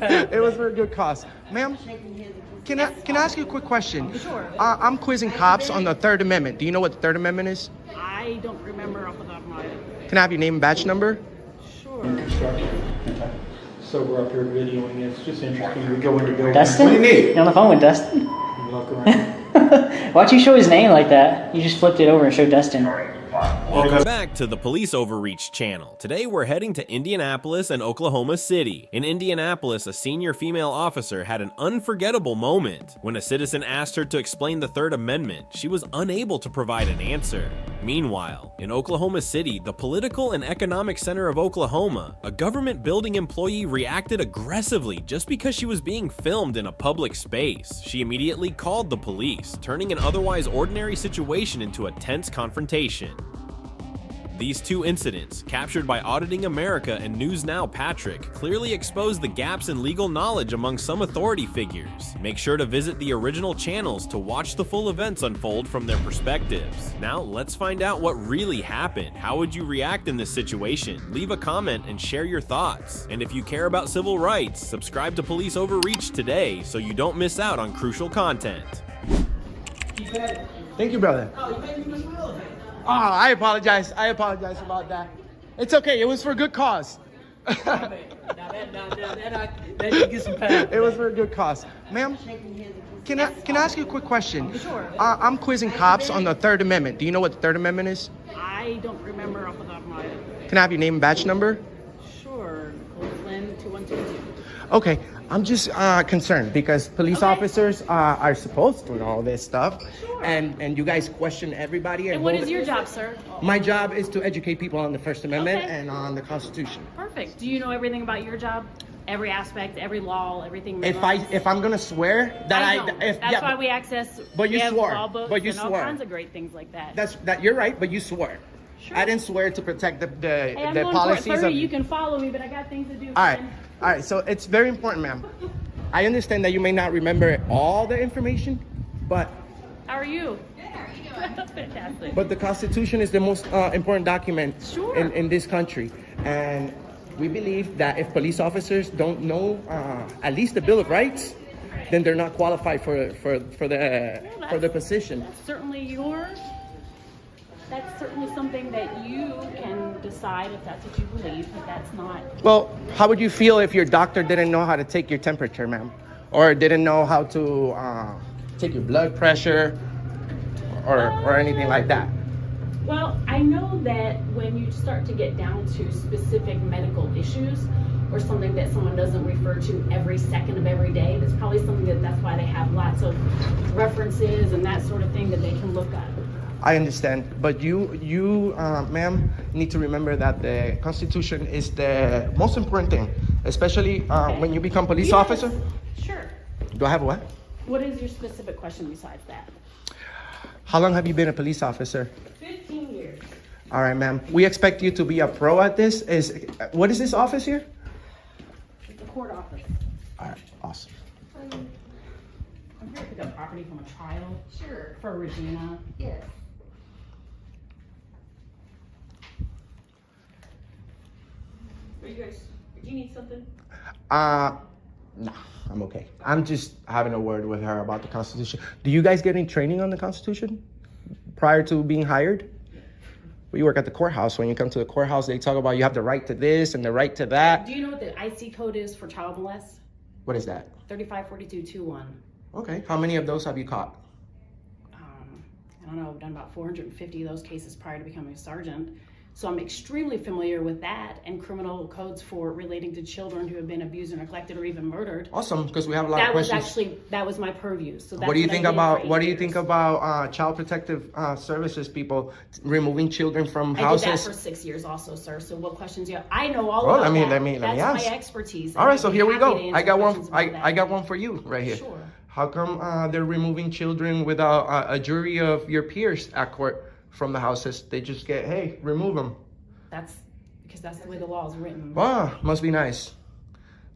It was for a good cause. Ma'am, can I ask you a quick question? Sure. I'm quizzing cops on the Third Amendment. Do you know what the Third Amendment is? I don't remember off the top of my head. Can I have your name and badge number? Sure. So we're up here videoing. It's just interesting. We go into buildings. Dustin? What do you need? You on the phone with Dustin? Look around. Why'd you show his name like that? You just flipped it over and showed Dustin. Welcome back to the Police Overreach channel. Today we're heading to Indianapolis and Oklahoma City. In Indianapolis, a senior female officer had an unforgettable moment. When a citizen asked her to explain the Third Amendment, she was unable to provide an answer. Meanwhile, in Oklahoma City, the political and economic center of Oklahoma, a government building employee reacted aggressively just because she was being filmed in a public space. She immediately called the police, turning an otherwise ordinary situation into a tense confrontation. These two incidents, captured by Auditing America and News Now Patrick, clearly expose the gaps in legal knowledge among some authority figures. Make sure to visit the original channels to watch the full events unfold from their perspectives. Now, let's find out what really happened. How would you react in this situation? Leave a comment and share your thoughts. And if you care about civil rights, subscribe to Police Overreach today so you don't miss out on crucial content. Thank you, brother. Oh, I apologize. I apologize about that. It's okay. It was for a good cause. That you get some pay. It was for a good cause. Ma'am, can I ask you a quick question? Sure. I'm quizzing cops on the Third Amendment. Do you know what the Third Amendment is? I don't remember off the top of my head. Can I have your name and badge number? Sure. Flynn 2122. Okay, I'm just concerned because police officers are supposed to know this stuff, and you guys question everybody. And what is your job, sir? My job is to educate people on the First Amendment Okay. and on the Constitution. Perfect. Do you know everything about your job? Every aspect, every law, everything. If I'm gonna swear that I know. That's why we access. But you we have swore. law books But you and all swore. kinds of great things like that. that you're right, but you swore. Sure. I didn't swear to protect the Hey, I'm going policies for it 30. of. You can follow me, but I got things to do. All right, friend. all right. So it's very important, ma'am. I understand that you may not remember all the information, but How are you? Good. How are you doing? Fantastic. the Constitution is the most important document Sure. in this country, and we believe that if police officers don't know at least the Bill of Rights, then they're not qualified for the position. That's certainly yours. That's certainly something that you can decide if that's what you believe, but that's not. Well, how would you feel if your doctor didn't know how to take your temperature, ma'am, or didn't know how to take your blood pressure, or anything like that? Well, I know that when you start to get down to specific medical issues or something that someone doesn't refer to every second of every day, that's probably something that's why they have lots of references and that sort of thing that they can look at. I understand, but you, ma'am, need to remember that the Constitution is the most important thing, especially when you become police Yes. officer. Sure. Do I have a what? What is your specific question besides that? How long have you been a police officer? 15 years. All right, ma'am. We expect you to be a pro at this. What is this office here? It's a court office. All right, awesome. I'm here to pick up property from a trial. Sure. For Regina. Yes. Are you guys, do you need something? No, I'm okay. I'm just having a word with her about the Constitution. Do you guys get any training on the Constitution prior to being hired? We work at the courthouse. When you come to the courthouse, they talk about you have the right to this and the right to that. Do you know what the IC code is for child molest? What is that? 354221. Okay. How many of those have you caught? I don't know, I've done about 450 of those cases prior to becoming a sergeant. So I'm extremely familiar with that and criminal codes for relating to children who have been abused or neglected or even murdered. Awesome, because we have a lot of That was questions. that was my purview. So that's What do you what I think did about for 8 years. child protective services people removing children from I did that houses? for 6 years also, sir. So what questions do you have? I know all Well, about let me- that. let me That's ask. my expertise. All right, so here we go. I got one. I I got one for you right here. Sure. How come they're removing children without a jury of your peers at court from the houses? They just get, hey, remove them. That's because that's the way the law is written. Wow, must be nice.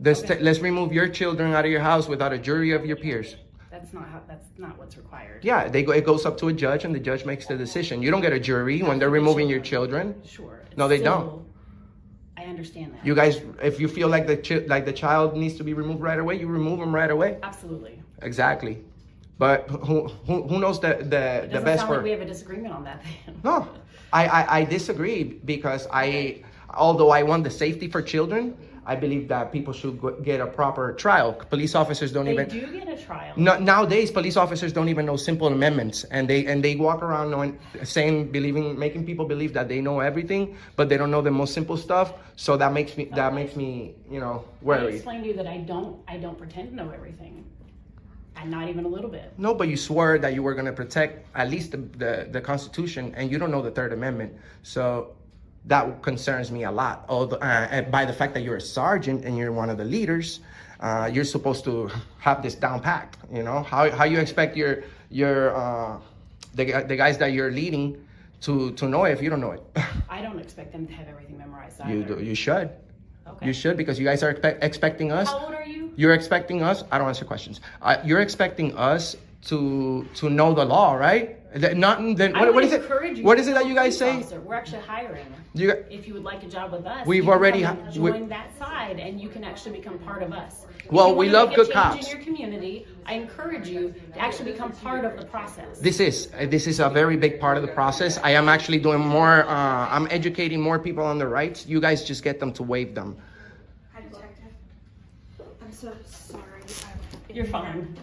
Let's remove your children out of your house without a jury of your peers. That's not what's required. Yeah, it goes up to a judge, and the judge makes the decision. You don't get a jury when they're removing your children. Sure. No, they don't. I understand that. You guys, if you feel like the child needs to be removed right away, you remove them right away. Absolutely. Exactly. But who knows the It best doesn't sound for? like we have a disagreement on that then. No, I disagree because although I want the safety for children, I believe that people should get a proper trial. Police officers don't They even. do get a trial. No, nowadays, police officers don't even know simple amendments, and they walk around making people believe that they know everything, but they don't know the most simple stuff. So that makes me I worried. explained to you that I don't pretend to know everything, and not even a little bit. No, but you swore that you were going to protect at least the Constitution, and you don't know the Third Amendment. So that concerns me a lot. Although, by the fact that you're a sergeant and you're one of the leaders, you're supposed to have this down pat. You know how you expect the guys that you're leading to know it if you don't know it. I don't expect them to have everything memorized either. You should. Okay. You should, because you guys are expecting us. How old are you? You're expecting us. I don't answer questions. You're expecting us to know the law, right? What is it? What is it that you guys say? Officer. We're actually hiring. If you would like a job with us, We've you can already come and join that side, and you can actually become part of us. Well, If you we wanna love make a good change cops. in your community, I encourage you to actually become part of the process. This is a very big part of the process. I am actually doing more. I'm educating more people on the rights. You guys just get them to waive them. Hi, Detective. I'm so sorry. You're fine.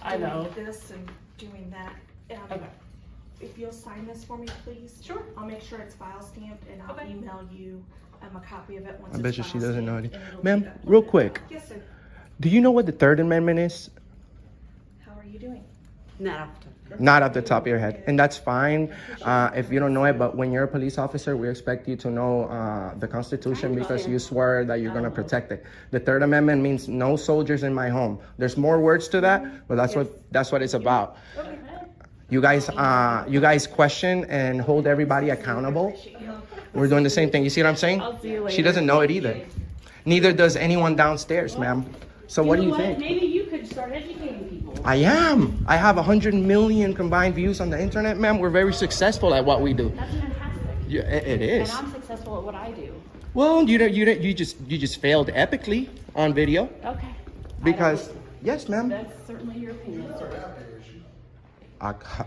I know. Doing this and doing that. Okay. If you'll sign this for me, please. Sure. I'll make sure it's file stamped, and I'll Okay. email you a copy of it once I it's bet you she file doesn't know stamped, it. and it'll Ma'am, be real uploaded. quick. Yes, sir. Do you know what the Third Amendment is? How are you doing? Not off the top of your head, and that's fine if you don't know it. But when you're a police officer, we expect you to know the Constitution because you swear that you're going to protect it. The Third Amendment means no soldiers in my home. There's more words to that, but that's what it's about. You guys question and hold everybody accountable. We're doing the same thing. You see what I'm saying? I'll see you later. She doesn't know it either. Neither does anyone downstairs, ma'am. So what do you think? Maybe you could start educating people. I am. I have 100 million combined views on the internet, ma'am. We're very successful at what we do. That's fantastic. Yeah, it is. And I'm successful at what I do. Well, you just failed epically on video Okay. because yes, ma'am. That's certainly your opinion, sir.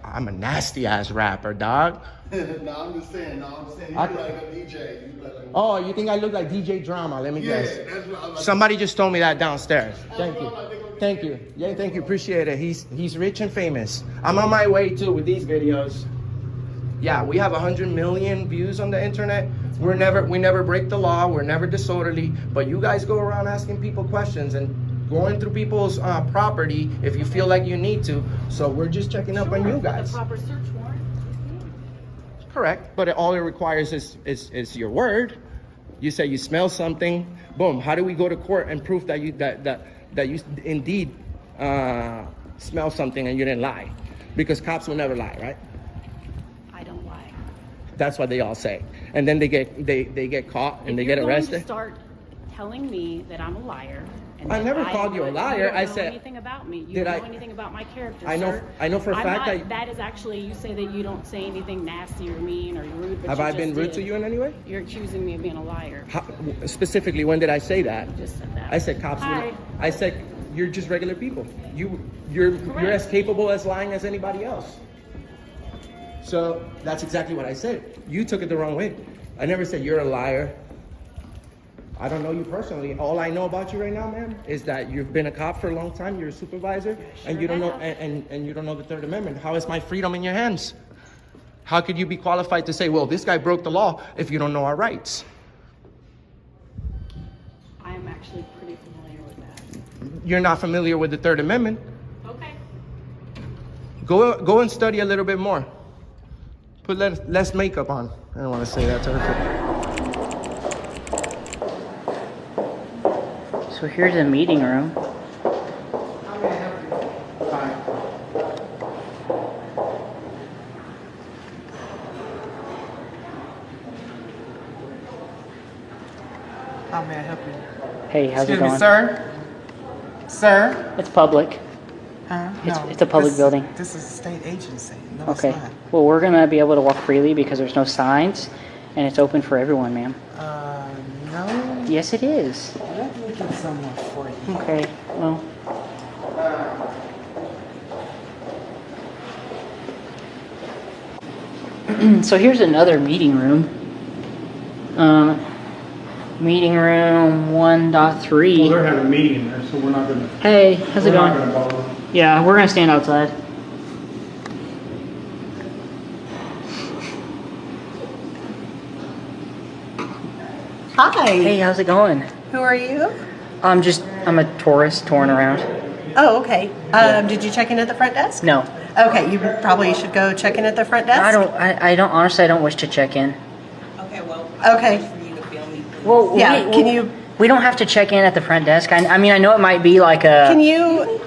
I'm a nasty ass rapper, dog. No, I'm just saying. You look like a DJ. You look like Oh, you think I look like DJ Drama? Let me guess. that's what I was Somebody just told me that downstairs. Thank you. Thank you. Yeah, thank you. Appreciate it. He's rich and famous. I'm on my way too with these videos. Yeah, we have 100 million views on the internet. We never break the law. We're never disorderly. But you guys go around asking people questions and going through people's property if you feel like you need to. So we're just checking up on you guys. The proper search warrant. Correct, but all it requires is your word. You say you smell something, boom. How do we go to court and prove that you indeed smell something and you didn't lie? Because cops will never lie, right? I don't lie. That's what they all say, and then they get caught and they get If you're arrested. going to start telling me that I'm a liar. And I that never called you a don't liar. know I said- anything about me. You Did don't I- know anything about my character. I know- sir. I know for a I'm fact not- that- that is actually, you say that you don't say anything nasty or mean or rude. But Have you I just been rude did. to you in any way? You're accusing me of being a liar. How, specifically, when did I say that? You just said that. I said cops. Hi. I said you're just regular people. You're as capable as lying as anybody else. So that's exactly what I said. You took it the wrong way. I never said you're a liar. I don't know you personally. All I know about you right now, ma'am, is that you've been a cop for a long time. You're a supervisor, and you don't know and you don't know the Third Amendment. How is my freedom in your hands? How could you be qualified to say, well, this guy broke the law if you don't know our rights? I am actually pretty familiar with that. You're not familiar with the Third Amendment. Okay. Go and study a little bit more. Put less makeup on. I don't want to say that to her. So here's the meeting room. How may I help you? Hey, how's Excuse it going? me, sir? Sir? It's public. Huh? It's a public building. This is a state agency. No, Okay. it's not. Well, we're gonna be able to walk freely because there's no signs, and it's open for everyone, ma'am. No, Yes, it is. Let me get someone for you. Okay, well. So here's another meeting room. Meeting room 1.3. Well, they're having a meeting in there, so we're not gonna. Hey, how's it We're not going? gonna bother. Yeah, we're gonna stand outside. Hi. Hey, how's it going? Who are you? I'm a tourist touring around. Oh, okay. Did you check in at the front desk? No, Okay, you probably should go check in at the front desk. I don't, honestly, I don't wish to check in. Okay, well. Okay. For you to film me, please. Well, Yeah, can you? We don't have to check in at the front desk. I mean, I know it might be like a. Can you?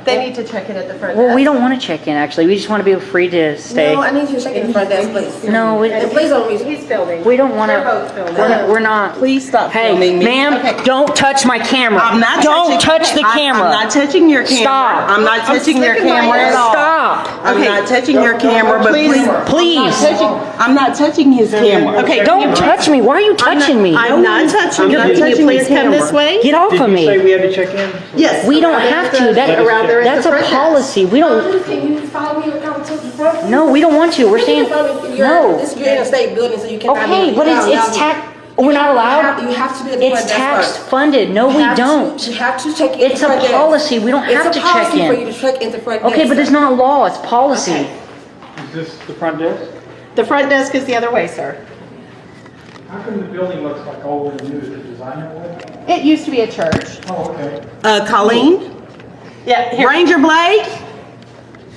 They need to check in at the front desk. Well, we don't want to check in, actually. We just want to be free to stay. No, I need you to check in the front desk, please. No, And please don't use. He's filming. we don't want They're both to. filming. We're not. Please stop Hey, filming me. ma'am, Okay. don't touch my camera. I'm not Don't touch the camera. I'm not touching your camera. Stop. I'm not touching your camera at all. Stop. I'm not touching your camera, but please. Please. I'm not touching his camera. Okay, Don't touch me. Why are you touching me? I'm not touching your Can you touching please your camera. Get off of Did you say me. we had to check in? Yes. We don't have to. That's a policy. We don't. Can you follow me around to the front? No, we don't want to. We're saying no. You're in a state building, so you can't. Okay, but it's tax. We're not allowed. You have to be at the It's front desk tax first. funded. No, we don't. You have to check in. It's a policy. We don't have to check It's a policy for you in. to check in the front desk. Okay, but it's not law. It's policy. Is this the front desk? The front desk is the other way, sir. How come the building looks like old and new? Is it designed that way? It used to be a church. Oh, okay. Colleen? Yeah. Ranger Blake?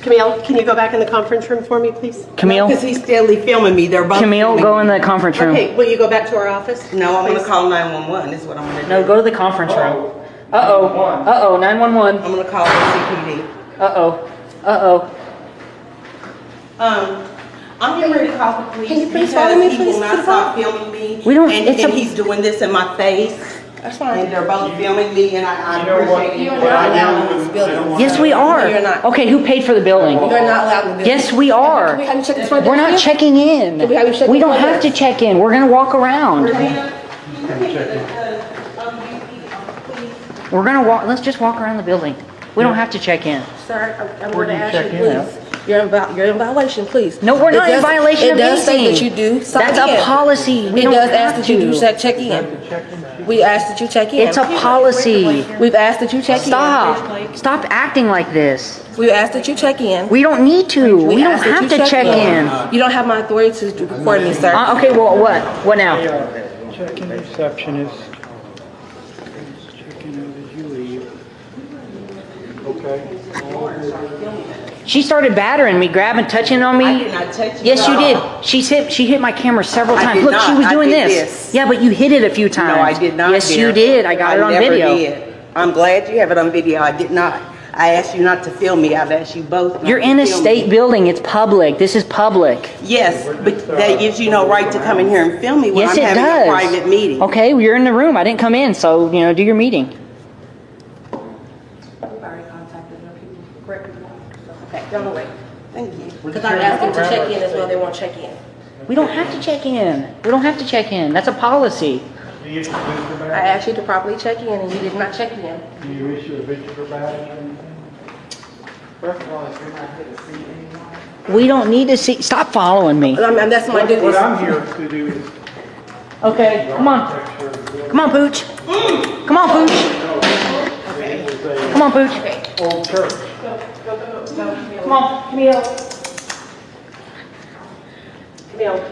Camille, can you go back in the conference room for me, please? Camille? Because he's steadily filming me. They're both Camille, filming go me. in the conference room. Okay, will you go back to our office? No, I'm gonna call 911, is what I'm gonna do. No, go to the conference room. Uh-oh, 911. I'm gonna call the CPD. Uh-oh, uh-oh. I'm getting ready to call the police. Can you please because follow me, he please, will to not the stop front? filming me. We don't- And, it's and a- he's doing this in my face. That's fine. And they're both filming me, and I You know what? appreciate You're it. not I allowed do- in this I building. don't want Yes, we are. You're not. Okay, who paid for the building? You're not allowed in the building. Yes, we are. Can we have you check the front desk? We're not again? checking in. Can we have you check We the don't front have to desk? check in. We're gonna walk around. We're gonna walk, let's just walk around the building. We don't have to check in. Sir, I'm Where going do to you ask you, check in please. You're in violation, please. No, we're not in It does- violation of It does say that anything. you do sign That's in. a policy. We It don't does have ask that you do to. check in. We ask that you check in. It's a policy. We've asked that you check in. Stop acting like this. We've asked that you check in. We don't need to. We don't ask that have you to check in. You don't have my authority to record me, sir. Okay, well, what? What now? Check-in receptionist. Check in as you leave. Okay. She started battering me, grabbing, touching on me. I did not touch you Yes, you at did. all. She hit my camera several I times. did Look, she not. was I doing did this. this. Yeah, but you hit it a few times. No, I did not. Yes, dear. you did. I got it on never video. Did. I'm glad you have it on video. I did not. I asked you not to film me. I've asked you both. not You're to in a film state me. building. It's public. This is public. Yes, but that gives you no right to come in here and film me when Yes, I'm it having does. a private meeting. Okay, well, you're in the room. I didn't come in, so, do your meeting. Okay, don't wait. Thank you. Because I asked them to check in as well, they won't check in. We don't have to check in. We don't have to check in. That's a policy. Do you issue a visitor I badge? asked you to properly check in and you did not check in. Do you issue a visitor badge or anything? First of all, if you're not here to see anyone. We don't need to see. Stop following me. That's my duty. What I'm here to do is Okay, come on. make sure the building Come on, Pooch. Come on, Pooch. is Come on, Pooch. a old church. Come on, Camille.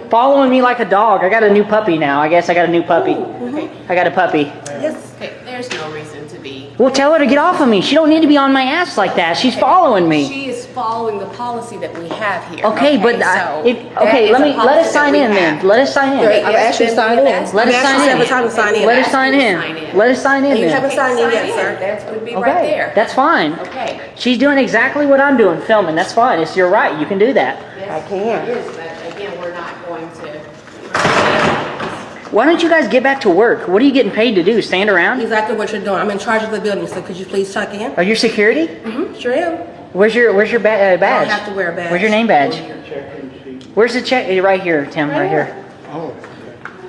Following me like a dog. I got a new puppy now. I guess I got a new puppy. I got a puppy. Yes. Okay, there's no reason to be. Well, tell her to get off of me. She don't need to be on my ass like that. She's following me. She is following the policy that we have here. Okay, but so okay, that let is a let us policy sign that we in then. have. Let us sign in. I've asked you to sign in. Let us I've asked you sign several in. times to sign in. Let us Ask sign you to in. sign in. Let us sign in And you then. haven't signed in yet, sir. That would be right Okay, there. that's fine. Okay. She's doing exactly what I'm doing, filming. That's fine. It's your right. You can do that. I can. It is, but again, we're not going to. Why don't you guys get back to work? What are you getting paid to do? Stand around? Exactly what you're doing. I'm in charge of the building, so could you please check in? Are you security? Sure am. Where's your badge? I don't have to wear a badge. Where's your name badge? Check-in sheet. Where's the check? Right here, Tim. Right here. Oh.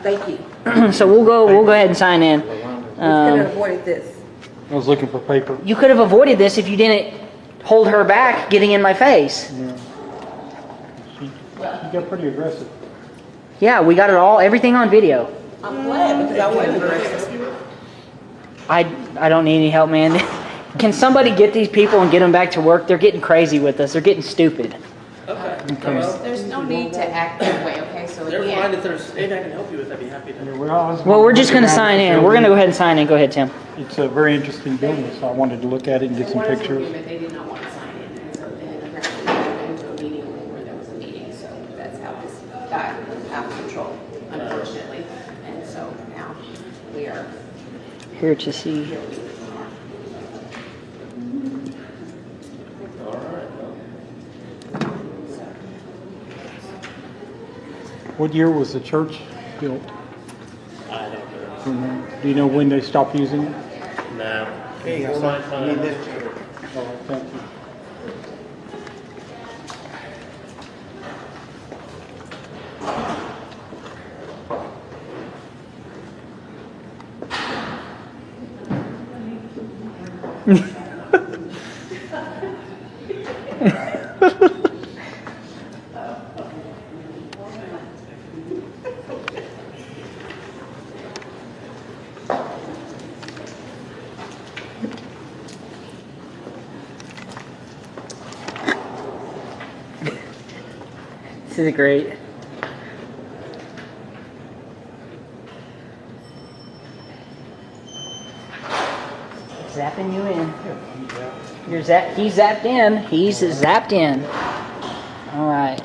Thank you. So we'll go ahead and sign in. Could have avoided this. I was looking for paper. You could have avoided this if you didn't hold her back getting in my face. Yeah. She got pretty aggressive. Yeah, we got it all, everything on video. I'm glad because I wasn't aggressive. I don't need any help, man. Can somebody get these people and get them back to work? They're getting crazy with us. They're getting stupid. Okay. There's no need to act that way, okay? So They're again, fine. If there's anything I can help you with, I'd be happy to. Well, we're just going to sign in. We're going to go ahead and sign in. Go ahead, Tim. It's a very interesting building, so I wanted to look at it and get some one of the pictures. agreement, they did not want to sign in, and so then apparently they went into a meeting room where there was a meeting, so that's how this got out of control, unfortunately. And so now we are Here to see. What year was the church built? I don't know. Do you know when they stopped using it? No. Before my time. Oh, thank you. This is great. Zapping you in. He's zapped in. He's zapped in. All right.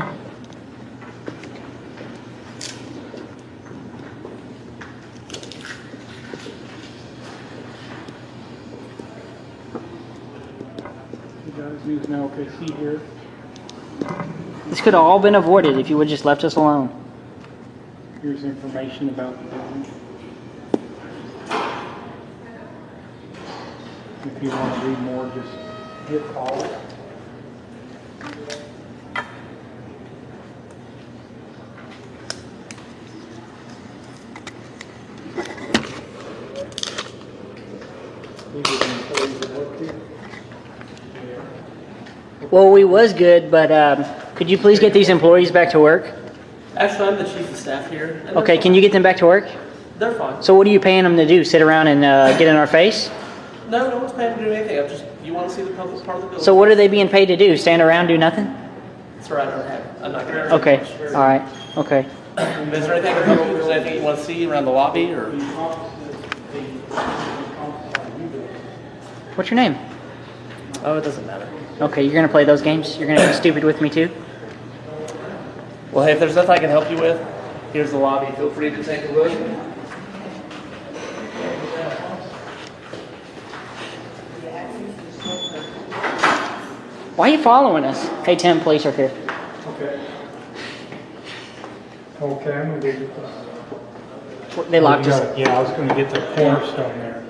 You guys using LKC here? This could have all been avoided if you would just left us alone. Here's information about the building. If you want to read more, just hit pause. These are the employees that work here. Well, we was good, but could you please get these employees back to work? Actually, I'm the chief of staff here. and Okay, can you get them back to work? They're fine. So what are you paying them to do? Sit around and get in our face? No, no one's paying to do anything. I'm just, you want to see the public part of the building. So what are they being paid to do? Stand around, do nothing? That's right, I don't have. I'm not going to. Okay, all right, okay. Is there anything I can help you with? Is there anything you want to see around the lobby or? What's your name? Oh, it doesn't matter. Okay, you're gonna play those games? You're gonna be stupid with me too? Well, hey, if there's nothing I can help you with, here's the lobby. Feel free to take a look. Why are you following us? Hey Tim, police are here. Okay. Okay, I'm gonna get this. They locked us. Yeah, I was gonna get the cornerstone there.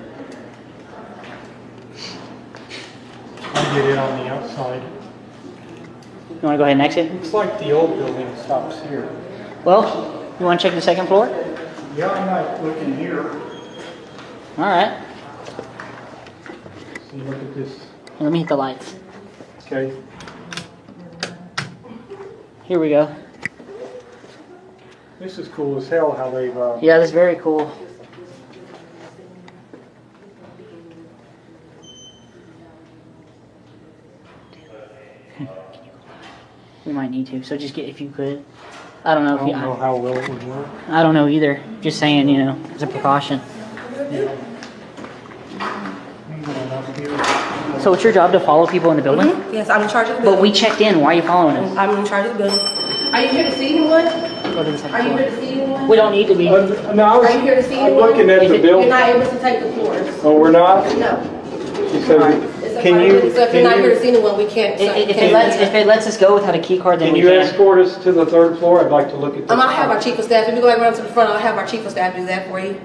I'll get it on the outside. You wanna go ahead and exit? Looks like the old building stops here. Well, you wanna check the second floor? Yeah, I'm not looking here. All right, See, look at this. let me hit the lights. Okay. Here we go. This is cool as hell how they've, Yeah, that's very cool. We might need to, so just get, if you could. I don't know I if you, don't know how well it would work. I don't know either. Just saying, you know, as a precaution. So it's your job to follow people in the building? Yes, I'm in charge of the building. But we checked in. Why are you following us? I'm in charge of the building. Are you here to see anyone? Go to the second Are you floor. here to see anyone? We don't need to be. No, I was, Are you here to see I'm anyone? looking at the You're building. not able to take the floors. Oh, we're not? No. She said, It's can okay. you, So if you're not here to see anyone, we can't. If it lets us go without a key card, then can we you can. escort us to the third floor? I'd like to look at this. I'll have our chief of staff. If you go back around to the front, I'll have our chief of staff do that for you.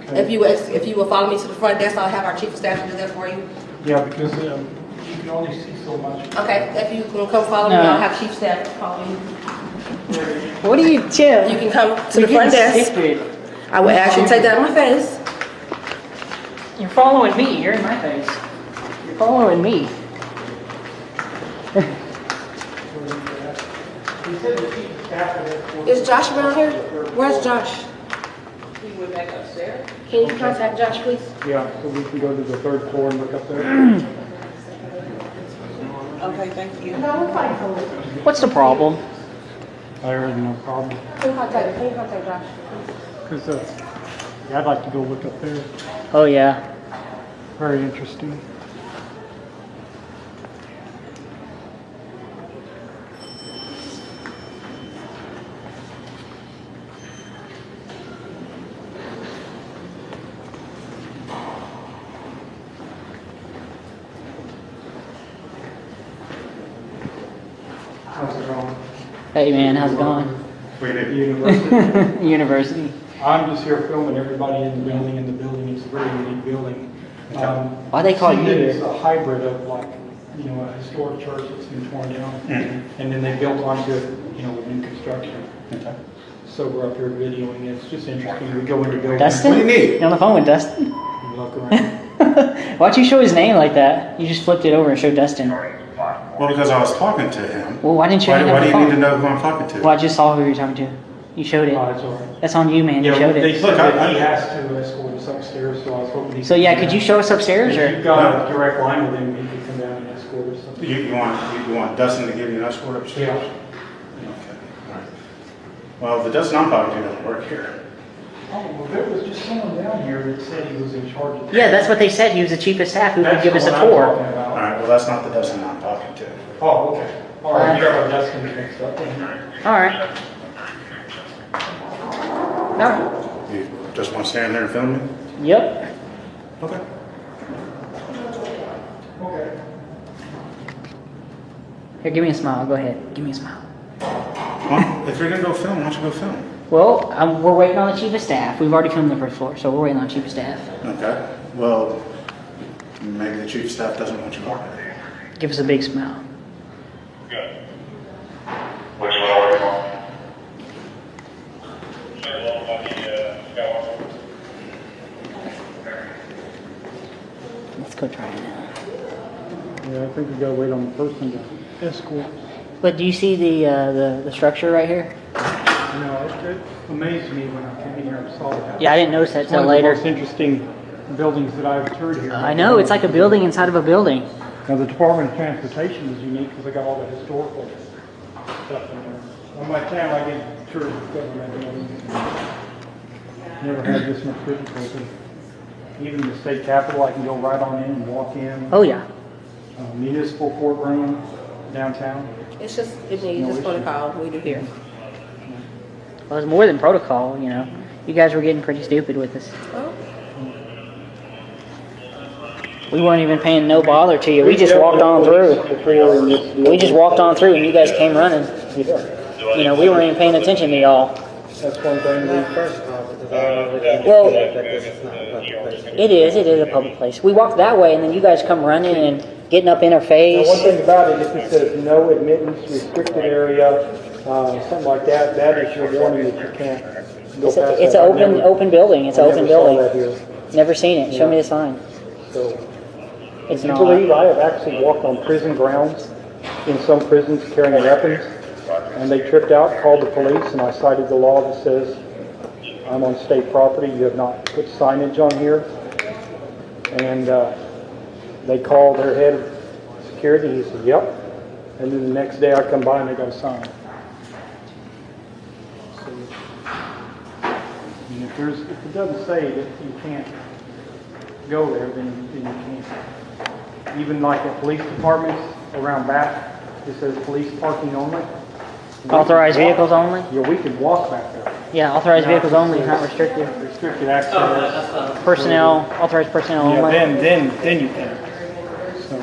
Okay. If you will follow me to the front desk, I'll have our chief of staff do that for you. Yeah, because you can only see so much. Okay, if you can come follow me, No. I'll have chief staff follow you. What are you, Tim? You can come to You're the front getting desk. stupid. I would ask you to take that in my face. You're following me. You're in my face. You're following me. Is Josh around here? Where's Josh? He went back upstairs. Can you contact Josh, please? Yeah, so we can go to the 3rd floor and look up there. Okay, thank you. What's the problem? There is no problem. Can you contact Josh? Because yeah, I'd like to go look up there. Oh yeah. Very interesting. How's it going? Hey man, how's it going? University. University. I'm just here filming everybody in the building. It's a very unique building. Why they call you It's here? a hybrid of like, you know, a historic church that's been torn down. And then they built onto it, you know, with new construction. So we're up here videoing. It's just interesting. We go into buildings. Dustin? What do you need? You on the phone with Dustin? and look around. Why'd you show his name like that? You just flipped it over and showed Dustin. Well, because I was talking to him. Well, why didn't you hang up Why the do you phone? need to know who I'm talking to? Well, I just saw who you were talking to. You showed it. Oh, that's all right. That's on you, man. You Yeah, showed they it. said that he has to escort us upstairs, so I was hoping he So yeah, could you show us upstairs If or? you've got a direct line with him, he could come down and escort us up. You want Dustin to give you an escort upstairs? Yeah. Okay. All right. Well, the Dustin I'm talking to doesn't work here. Oh, well, there was just someone down here that said he was in charge of. Yeah, that's what they said. He was the chief of staff who could That's give us the a one I'm tour. talking about. All right. Well, that's not the Dustin I'm talking to. Oh, okay. All right, you got my Dustin mixed up. All right. All right. You just want to stand there and film me? Yep. Okay. Okay. Here, give me a smile. Go ahead. Give me a smile. Well, if you're gonna go film, why don't you go film? Well, we're waiting on the chief of staff. We've already filmed the first floor, so we're waiting on chief of staff. Okay. Well, maybe the chief of staff doesn't want you on there. Give us a big smile. Good. Which one are we on? Let's go try it now. Yeah, I think we gotta wait on the person to escort. But do you see the structure right here? No, it amazed me when I came in here and saw that. Yeah, I didn't notice that It's till one of the later. most interesting buildings that I've toured here. I know, it's like a building inside of a building. Now, the Department of Transportation is unique because they got all the historical stuff in there. On my channel, I get tours of government buildings. Never had this much difficulty. Even the state capitol, I can go right on in and walk in. Oh yeah. Municipal courtroom downtown. It's just, it needs just protocol, we do here. Well, it's more than protocol, you know. You guys were getting pretty stupid with us. Well, We weren't even paying no bother to you. We just walked on through. We just walked on through and you guys came running. You know, we weren't even paying attention to y'all. That's one thing we first. Well, it is a public place. We walked that way and then you guys come running and getting up in our face. Now, one thing about it, if it says no admittance, restricted area, something like that, that is your warning that you can't go past that. It's an open building. It's an open building. That here. Never seen it. Show me the sign. So, It's if you not. believe, I have actually walked on prison grounds in some prisons carrying weapons, and they tripped out, called the police, and I cited the law that says I'm on state property, you have not put signage on here. And they called their head of security, he said, yep. And then the next day I come by and they got a sign. So, and if it doesn't say that you can't go there, then you can't. Even like at police departments around back, it says police parking only. Authorized vehicles only? Yeah, we could walk back there. Yeah, authorized vehicles only, not restricted. Restricted access. Personnel, authorized personnel Yeah, only. then you can. So.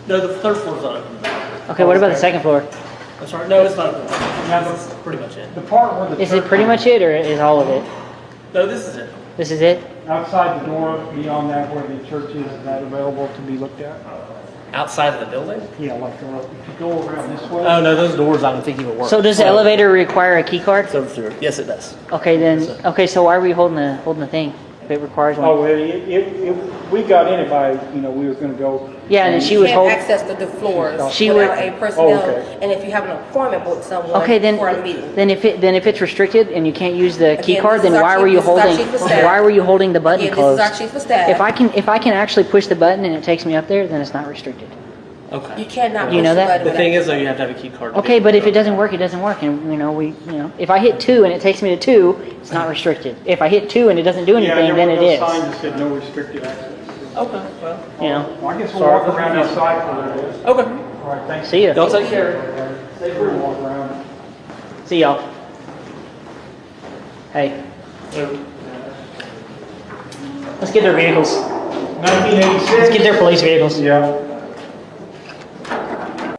No, the 3rd floor's not open. Okay, what about the 2nd floor? I'm sorry, no, it's not open. That's pretty much it. The part where the Is it pretty much it, or is all of it? No, this is it. This is it? outside the door, beyond that where the church is that available to be looked at? outside of the building? Yeah, like, if you go around this way. Oh, no, those doors I don't think even work. So does the elevator require a key card? It's over through. Yes, it does. Okay, then, okay, so why are we holding the thing if it requires one? Oh, well, we got in it by, we were gonna go. Yeah, and she You was can't holding. access the floors She without would- a personnel, Oh, okay. and if you have an appointment with someone Okay, then, for a meeting. then if it's restricted and you can't use the key Again, card, this then is our why chief- were you this is our holding? chief of staff. Why were you holding the button Again, closed? this is our chief of staff. If I can actually push the button and it takes me up there, then it's not restricted. Okay. You cannot You push know the that? button The thing without- is, though, you have to have a key card. Okay, but if it doesn't work, it doesn't work, and if I hit 2 and it takes me to 2, it's not restricted. If I hit 2 and it doesn't do anything, then it is. Yeah, there was no sign that said no restricted access. Okay, well. Well, I guess we'll Sorry walk for around confusing. outside for a little bit. Okay. All right, thanks. See ya. Y'all take care. Stay free to walk around. See y'all. Hey, let's get their vehicles. 1986. Let's get their police vehicles. Yeah.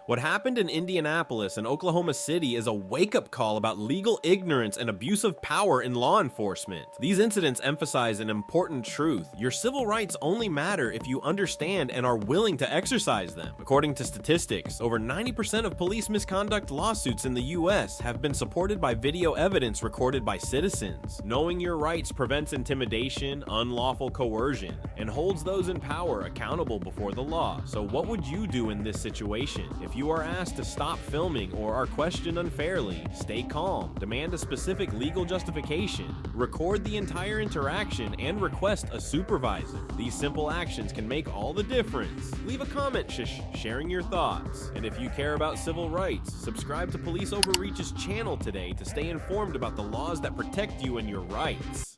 What happened in Indianapolis and Oklahoma City is a wake-up call about legal ignorance and abuse of power in law enforcement. These incidents emphasize an important truth. Your civil rights only matter if you understand and are willing to exercise them. According to statistics, over 90% of police misconduct lawsuits in the US have been supported by video evidence recorded by citizens. Knowing your rights prevents intimidation, unlawful coercion, and holds those in power accountable before the law. So what would you do in this situation? If you are asked to stop filming or are questioned unfairly, stay calm, demand a specific legal justification, record the entire interaction, and request a supervisor. These simple actions can make all the difference. Leave a comment sharing your thoughts. And if you care about civil rights, subscribe to Police Overreach's channel today to stay informed about the laws that protect you and your rights.